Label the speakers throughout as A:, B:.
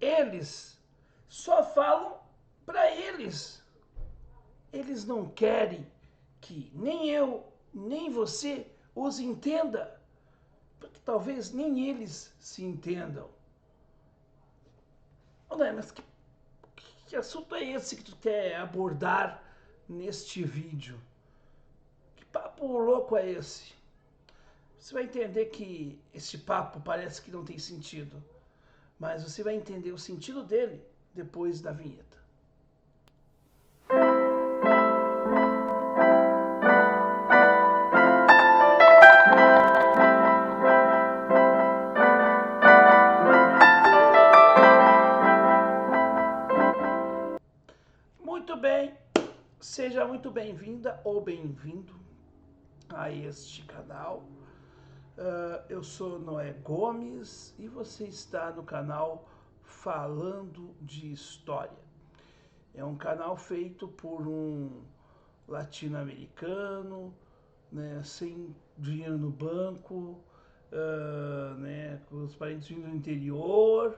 A: eles só falam para eles. Eles não querem que nem eu, nem você os entenda, porque talvez nem eles se entendam. Olha, mas que assunto é esse que tu quer abordar neste vídeo? Que papo louco é esse? Você vai entender que esse papo parece que não tem sentido, mas você vai entender o sentido dele depois da vinheta. Muito bem, seja muito bem-vinda ou bem-vindo a este canal. Eu sou Noé Gomes e você está no canal Falando de História. É um canal feito por um latino-americano, né, sem dinheiro no banco, né, com os parentes vindo do interior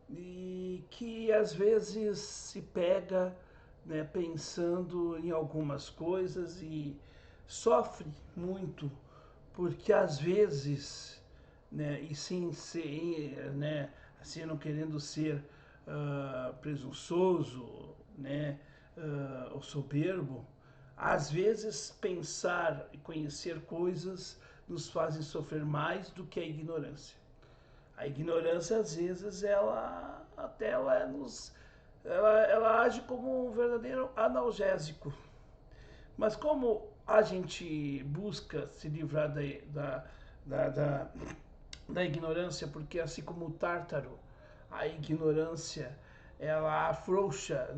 A: e que às vezes se pega, né, pensando em algumas coisas e sofre muito porque às vezes, né, e sem ser, né, assim, não querendo ser presunçoso, né, ou soberbo, às vezes pensar e conhecer coisas nos fazem sofrer mais do que a ignorância. A ignorância, às vezes, ela até ela age como um verdadeiro analgésico. Mas como a gente busca se livrar da, da, da ignorância, porque assim como o tártaro, a ignorância, ela afrouxa,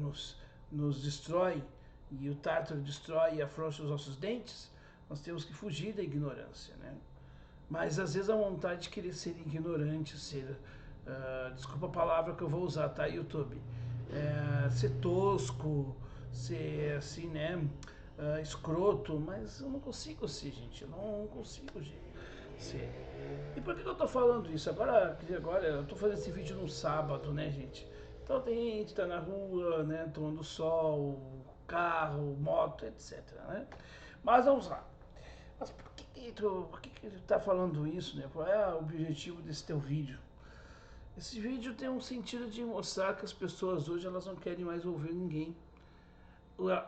A: nos destrói, e o tártaro destrói e afrouxa os nossos dentes, nós temos que fugir da ignorância, né? Mas às vezes a vontade de querer ser ignorante, ser, desculpa a palavra que eu vou usar, tá, YouTube? Ser tosco, ser assim, né, escroto, mas eu não consigo ser, gente, eu não consigo ser. E por que eu tô falando isso? Agora eu tô fazendo esse vídeo num sábado, né, gente? Então tem gente que tá na rua, né, tomando sol, carro, moto, etc, né? Mas vamos lá. Mas por que tu tá falando isso, né? Qual é o objetivo desse teu vídeo? Esse vídeo tem um sentido de mostrar que as pessoas hoje elas não querem mais ouvir ninguém.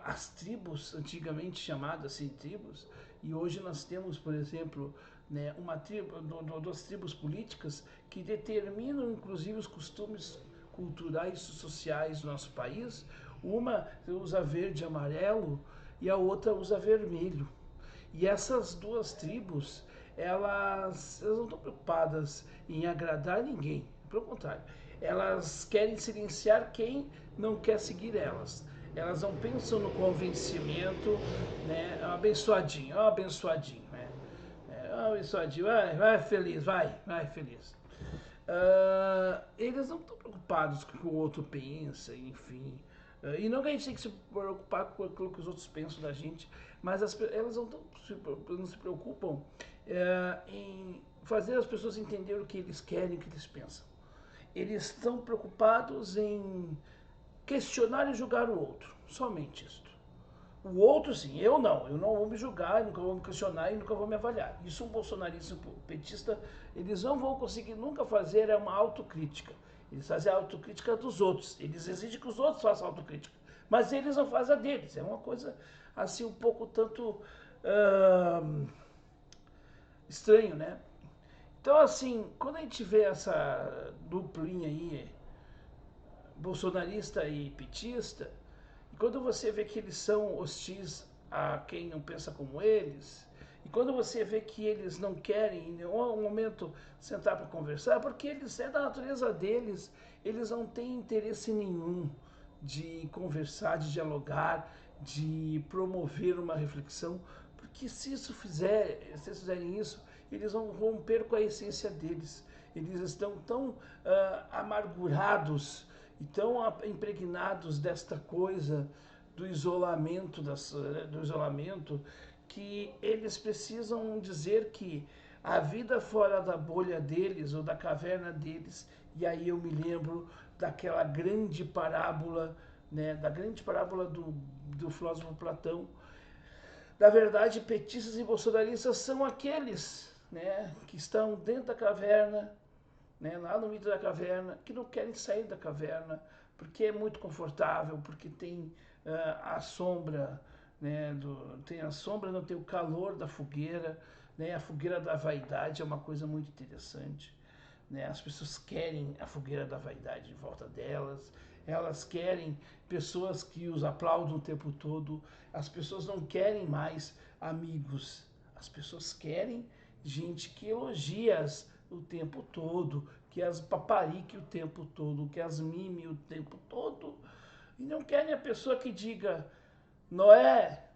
A: As tribos, antigamente chamadas assim tribos, e hoje nós temos, por exemplo, né, uma tribo, duas tribos políticas que determinam inclusive os costumes culturais e sociais do nosso país. Uma usa verde e amarelo e a outra usa vermelho. E essas duas tribos, elas não estão preocupadas em agradar ninguém, pelo contrário, elas querem silenciar quem não quer seguir elas. Elas não pensam no convencimento, né? Abençoadinho, ó, abençoadinho, né? Abençoadinho, vai feliz, vai feliz. Eles não estão preocupados com o que o outro pensa, enfim. E não que a gente tem que se preocupar com aquilo que os outros pensam da gente, mas elas não se preocupam em fazer as pessoas entenderem o que eles querem, o que eles pensam. Eles estão preocupados em questionar e julgar o outro, somente isso. O outro sim, eu não vou me julgar, nunca vou me questionar e nunca vou me avaliar. Isso um bolsonarista, um petista, eles não vão conseguir nunca fazer uma autocrítica. Eles fazem a autocrítica dos outros, eles exigem que os outros façam autocrítica, mas eles não fazem a deles. É uma coisa assim um pouco tanto estranho, né? Então assim, quando a gente vê essa duplinha aí, bolsonarista e petista, e quando você vê que eles são hostis a quem não pensa como eles, e quando você vê que eles não querem em nenhum momento sentar para conversar, porque eles é da natureza deles, eles não têm interesse nenhum de conversar, de dialogar, de promover uma reflexão, porque se eles fizerem isso, eles vão romper com a essência deles. Eles estão tão amargurados e tão impregnados desta coisa do isolamento, do isolamento, que eles precisam dizer que a vida fora da bolha deles ou da caverna deles E aí eu me lembro daquela grande parábola, né, da grande parábola do filósofo Platão. Na verdade, petistas e bolsonaristas são aqueles, né, que estão dentro da caverna, né, lá no meio da caverna, que não querem sair da caverna, porque é muito confortável, porque tem a sombra, né, tem a sombra, não tem o calor da fogueira, né, a fogueira da vaidade é uma coisa muito interessante. Né, as pessoas querem a fogueira da vaidade em volta delas, elas querem pessoas que os aplaudam o tempo todo, as pessoas não querem mais amigos, as pessoas querem gente que elogia-as o tempo todo, que as paparique o tempo todo, que as mime o tempo todo. E não querem a pessoa que diga, Noé,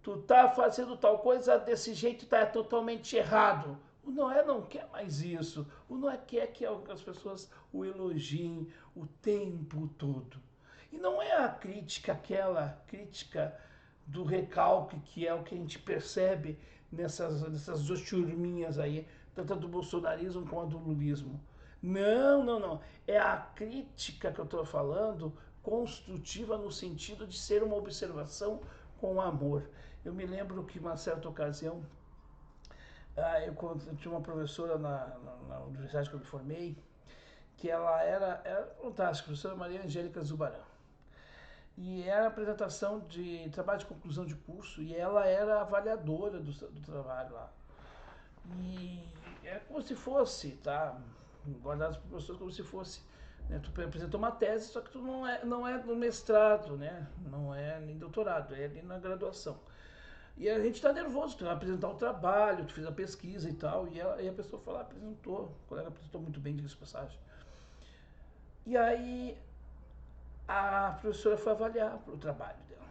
A: tu tá fazendo tal coisa desse jeito, tá totalmente errado. O Noé não quer mais isso. O Noé quer que as pessoas o elogiem o tempo todo. E não é a crítica, aquela crítica do recalque, que é o que a gente percebe nessas duas turminhas aí, tanto do bolsonarismo quanto do lulismo. Não, não, não. É a crítica que eu estou falando construtiva no sentido de ser uma observação com amor. Eu me lembro que uma certa ocasião, eu tinha uma professora na universidade que eu me formei, que ela era fantástica, a professora Maria Angélica Zubaran. E era a apresentação de trabalho de conclusão de curso, e ela era avaliadora do trabalho lá. E é como se fosse, tá? Guardado para professores como se fosse. Né? Tu apresentou uma tese, só que tu não é no mestrado, né? Não é nem doutorado, é ali na graduação. E a gente está nervoso, tu vai apresentar o trabalho, tu fez a pesquisa e tal, e a pessoa foi lá, apresentou, o colega apresentou muito bem, diga-se de passagem. E aí a professora foi avaliar o trabalho dela.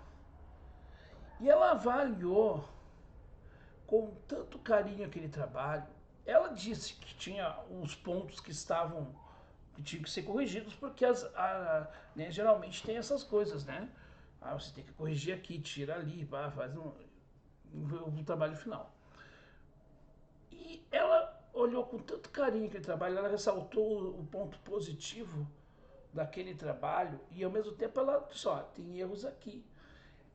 A: E ela avaliou com tanto carinho aquele trabalho. Ela disse que tinha uns pontos que tinham que ser corrigidos, porque né, geralmente tem essas coisas, né? Você tem que corrigir aqui, tira ali, faz um trabalho final. E ela olhou com tanto carinho aquele trabalho, ela ressaltou o ponto positivo daquele trabalho e ao mesmo tempo ela disse, ó, tem erros aqui.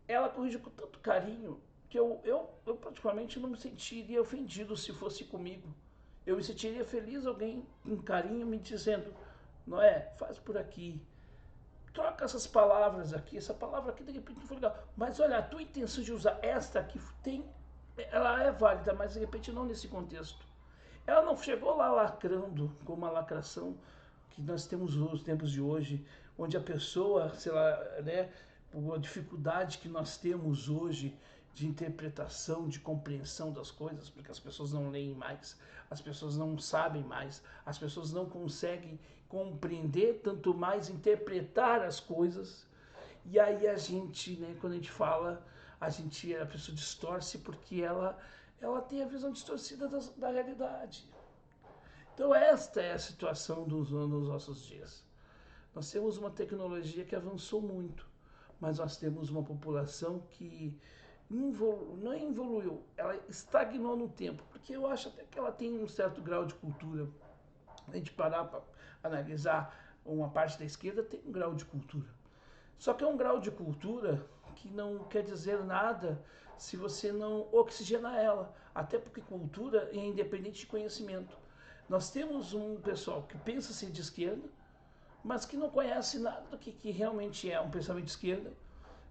A: Ela corrigiu com tanto carinho que eu praticamente não me sentiria ofendido se fosse comigo. Eu me sentiria feliz alguém com carinho me dizendo, Noé, faz por aqui, troca essas palavras aqui, essa palavra aqui de repente não foi legal, mas olha, a tua intenção de usar esta aqui ela é válida, mas de repente não nesse contexto. Ela não chegou lá lacrando com uma lacração que nós temos nos tempos de hoje, onde a pessoa, sei lá, né, por a dificuldade que nós temos hoje de interpretação, de compreensão das coisas, porque as pessoas não leem mais, as pessoas não sabem mais, as pessoas não conseguem compreender, tanto mais interpretar as coisas. E aí a gente, né, quando a gente fala, a pessoa distorce porque ela tem a visão distorcida da realidade. Então esta é a situação nos nossos dias. Nós temos uma tecnologia que avançou muito, mas nós temos uma população que não evoluiu, ela estagnou no tempo, porque eu acho até que ela tem um certo grau de cultura. A gente parar para analisar uma parte da esquerda, tem um grau de cultura. Só que é um grau de cultura que não quer dizer nada se você não oxigenar ela. Até porque cultura é independente de conhecimento. Nós temos um pessoal que pensa ser de esquerda, mas que não conhece nada do que realmente é um pensamento de esquerda,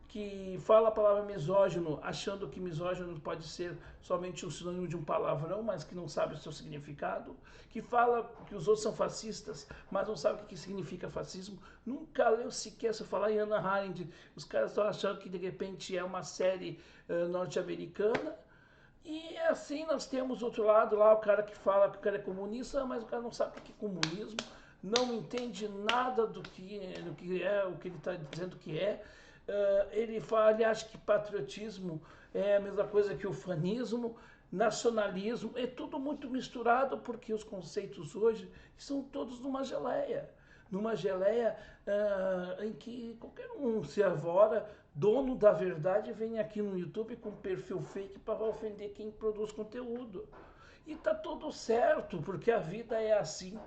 A: que fala a palavra misógino, achando que misógino pode ser somente um sinônimo de um palavrão, mas que não sabe o seu significado, que fala que os outros são fascistas, mas não sabe o que significa fascismo, nunca leu sequer, se falar em Hannah Arendt, os caras estão achando que de repente é uma série norte-americana, e assim nós temos outro lado lá, o cara que fala que o cara é comunista, mas o cara não sabe o que é comunismo, não entende nada do que é, o que ele está dizendo que é. Ele acha que patriotismo é a mesma coisa que ufanismo, nacionalismo, é tudo muito misturado porque os conceitos hoje são todos numa geleia em que qualquer um se avora, dono da verdade, vem aqui no YouTube com perfil fake para ofender quem produz conteúdo. E tá tudo certo, porque a vida é assim.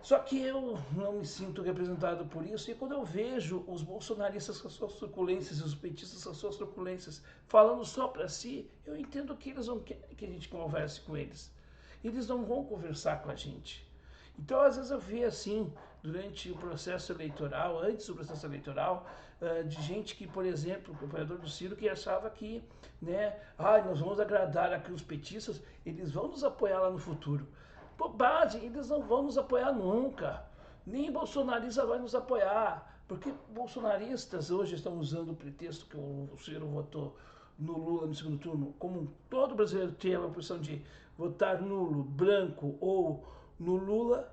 A: Só que eu não me sinto representado por isso, e quando eu vejo os bolsonaristas com as suas truculências e os petistas com as suas truculências falando só para si, eu entendo que eles não querem que a gente converse com eles. Eles não vão conversar com a gente. Então, às vezes eu vejo assim, durante o processo eleitoral, antes do processo eleitoral, de gente que, por exemplo, o governador do Ciro, que achava que, né, nós vamos agradar aqui os petistas, eles vão nos apoiar lá no futuro. Bobagem, eles não vão nos apoiar nunca. Nem bolsonarista vai nos apoiar. Porque bolsonaristas hoje estão usando o pretexto que o Ciro votou no Lula no segundo turno, como todo brasileiro tem a opção de votar nulo, branco ou no Lula,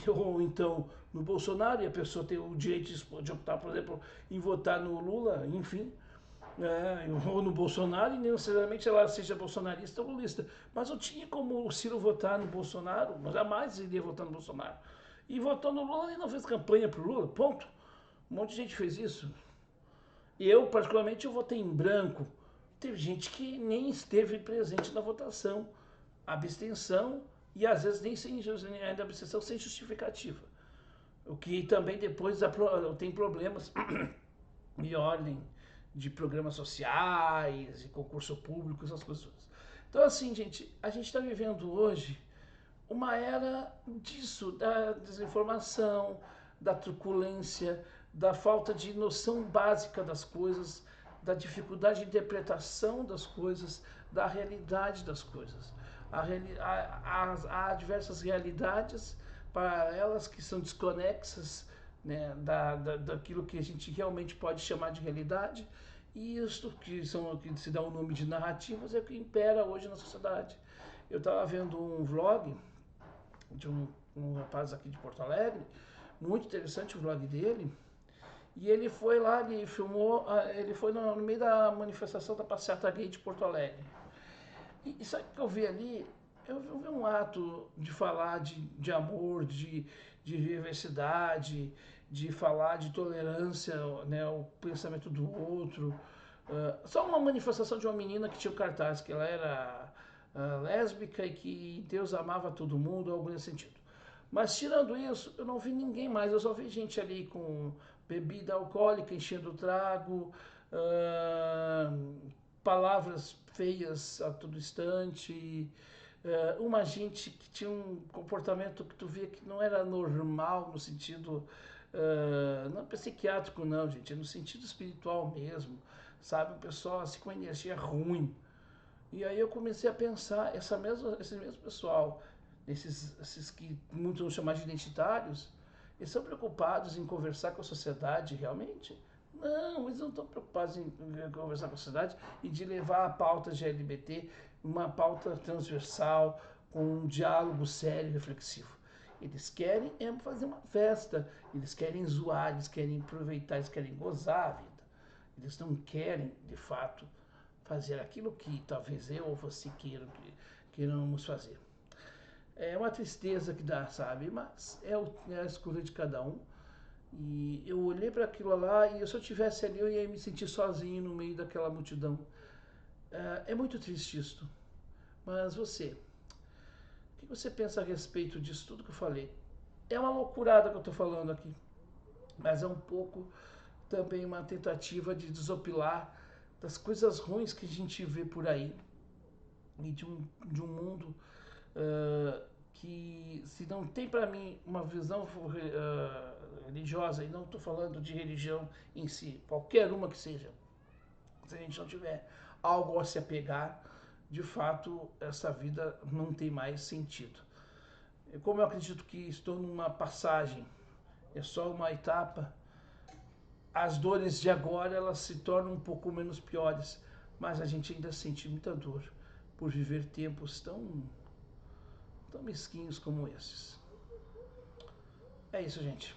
A: ou então no Bolsonaro, e a pessoa tem o direito de optar, por exemplo, em votar no Lula, enfim, ou no Bolsonaro, e nem necessariamente ela seja bolsonarista ou lulista. Mas não tinha como o Ciro votar no Bolsonaro, jamais iria votar no Bolsonaro. E votou no Lula e não fez campanha pro Lula, ponto. Um monte de gente fez isso. Eu, particularmente, eu votei em branco. Teve gente que nem esteve presente na votação. Abstenção, e às vezes nem sem ainda abstenção sem justificativa. O que também depois tem problemas de ordem de programas sociais e concurso público, essas coisas. Então, assim, gente, a gente está vivendo hoje uma era disso, da desinformação, da truculência, da falta de noção básica das coisas, da dificuldade de interpretação das coisas, da realidade das coisas. Há diversas realidades para elas que são desconexas, né, daquilo que a gente realmente pode chamar de realidade, e isso que se dá o nome de narrativas é o que impera hoje na sociedade. Eu estava vendo um vlog de um rapaz aqui de Porto Alegre, muito interessante o vlog dele, e ele foi lá, ele filmou, ele foi no meio da manifestação da passeata gay de Porto Alegre. E sabe o que eu vi ali? Eu vi um ato de falar de amor, de diversidade, de falar de tolerância, né, o pensamento do outro. Só uma manifestação de uma menina que tinha o cartaz, que ela era lésbica e que Deus amava todo mundo, algo nesse sentido. Mas tirando isso, eu não vi ninguém mais, eu só vi gente ali com bebida alcoólica, enchendo o trago, palavras feias a todo instante, uma gente que tinha um comportamento que tu via que não era normal no sentido, não psiquiátrico não, gente, é no sentido espiritual mesmo, sabe? O pessoal assim com energia ruim. E aí eu comecei a pensar, esse mesmo pessoal, esses que muitos vão chamar de identitários, eles são preocupados em conversar com a sociedade realmente? Não, eles não estão preocupados em conversar com a sociedade e de levar a pauta de LGBT, uma pauta transversal, com um diálogo sério e reflexivo. Eles querem fazer uma festa, eles querem zoar, eles querem aproveitar, eles querem gozar a vida. Eles não querem, de fato, fazer aquilo que talvez eu ou você queiramos fazer. É uma tristeza que dá, sabe? Mas é a escolha de cada um. E eu olhei para aquilo lá e se eu tivesse ali eu ia me sentir sozinho no meio daquela multidão. É muito triste isto. Mas você, o que você pensa a respeito disso tudo que eu falei? É uma loucurada que eu estou falando aqui, mas é um pouco também uma tentativa de desopilar das coisas ruins que a gente vê por aí e de um mundo que, se não tem para mim uma visão religiosa, e não estou falando de religião em si, qualquer uma que seja, se a gente não tiver algo a se apegar, de fato essa vida não tem mais sentido. Como eu acredito que estou numa passagem, é só uma etapa, as dores de agora elas se tornam um pouco menos piores, mas a gente ainda sente muita dor por viver tempos tão mesquinhos como esses. É isso, gente.